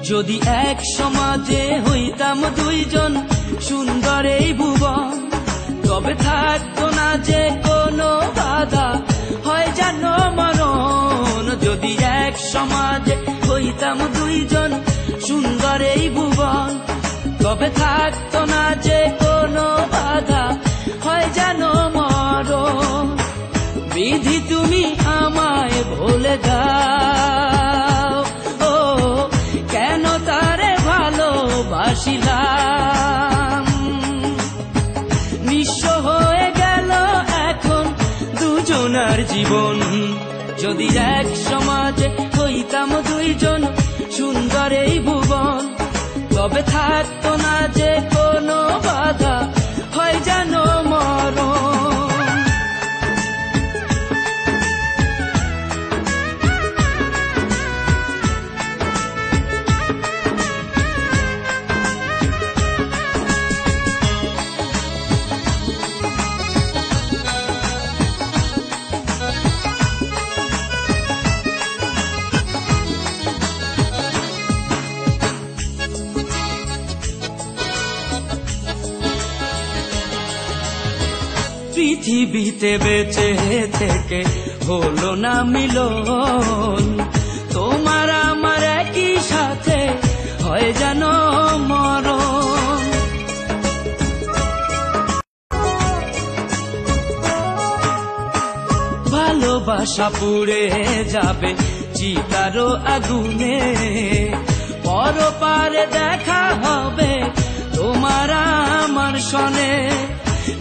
যদি এক সমাজে হইতাম দুইজন সুন্দর এই ভুবন, তবে থাকতো না যে কোনো বাধা, হয় যেন মরণ। যদি এক সমাজে হইতাম দুইজন সুন্দর এই ভুবন, তবে থাকতো না যে কোনো বাধা, হয় যেন মরণ। বিধি তুমি আমায় ভুলে দাও, ও কেন তারে ভালোবাসিলাম। নিঃস্ব হয়ে গেল এখন দুজনার জীবন। যদি এক সমাজে হইতাম দুইজন সুন্দর এই ভুবন, তবে থাকতো না যে কোনো বাধা, হয় যেন মরণ। পৃথিবীতে বেঁচে থেকে হলো না মিলন, তোমার আমার একই সাথে হয় যেন মরণ। ভালোবাসা পুড়ে যাবে চিতারো আগুনে, পরপারে দেখা হবে তোমার আমার সনে।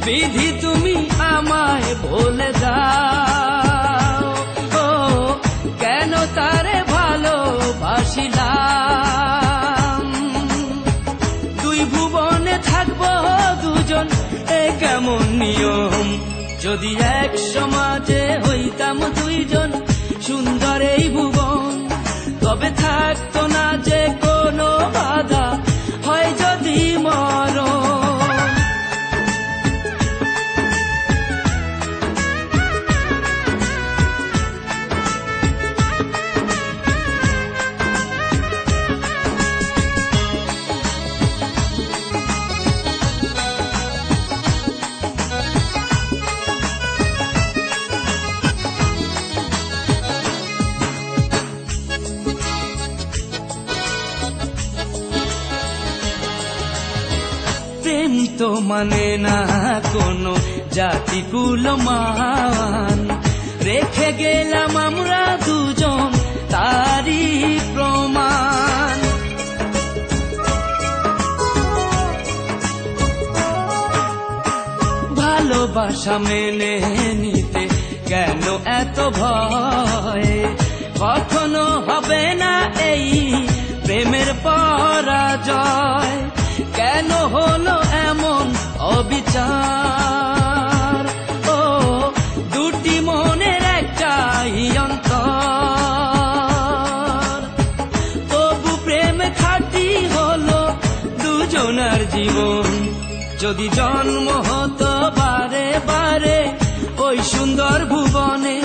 বিধি তুমি আমায় বলে দাও, ও কেন তারে ভালোবাসিলাম। দুই ভুবনে থাকবো দুজন, এ কেমন নিয়ম। যদি এক সমাজে হইতাম দুইজন সুন্দর এই ভুবন, তবে থাকতো না যে কোনো বাধা, হয় যদি মরণ। প্রেম তো মানে না কোনো জাতি কুলমান, রেখে গেলাম আমরা দুজন তারই প্রমাণ। ভালোবাসা মেনে নিতে কেন এত ভয়, কখনো হবে না এই প্রেমের পরাজয়। কেন হলো এমন অবিচার, ও দুটি মনের একটাই অন্তর। তবু প্রেম খাঁটি হলো দুজনার জীবন। যদি জন্ম হতো বারে বারে ওই সুন্দর ভুবনে,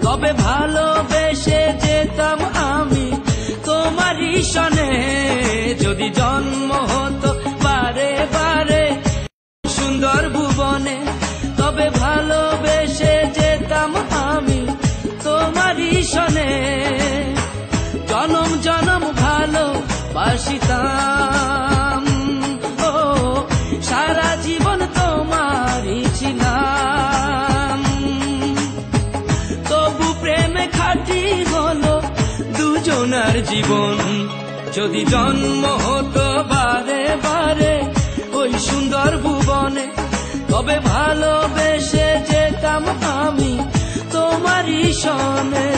তবে ভালোবেসে যেতাম আমি তোমারই সনে। যদি জন্ম হতো বারে বারে সুন্দর ভুবনে, তবে ভালোবেসে যেতাম আমি তোমারই সনে। জনম জনম ভালোবাসিতাম, ও সারা জীবন তোমারই ছিলাম। তবু প্রেমে খাঁটি হলো দুজনার জীবন। যদি জন্ম হতো বারে বারে ওই সুন্দর ভুবনে, তবে ভালোবেসে যেতাম আমি তোমারই সনে।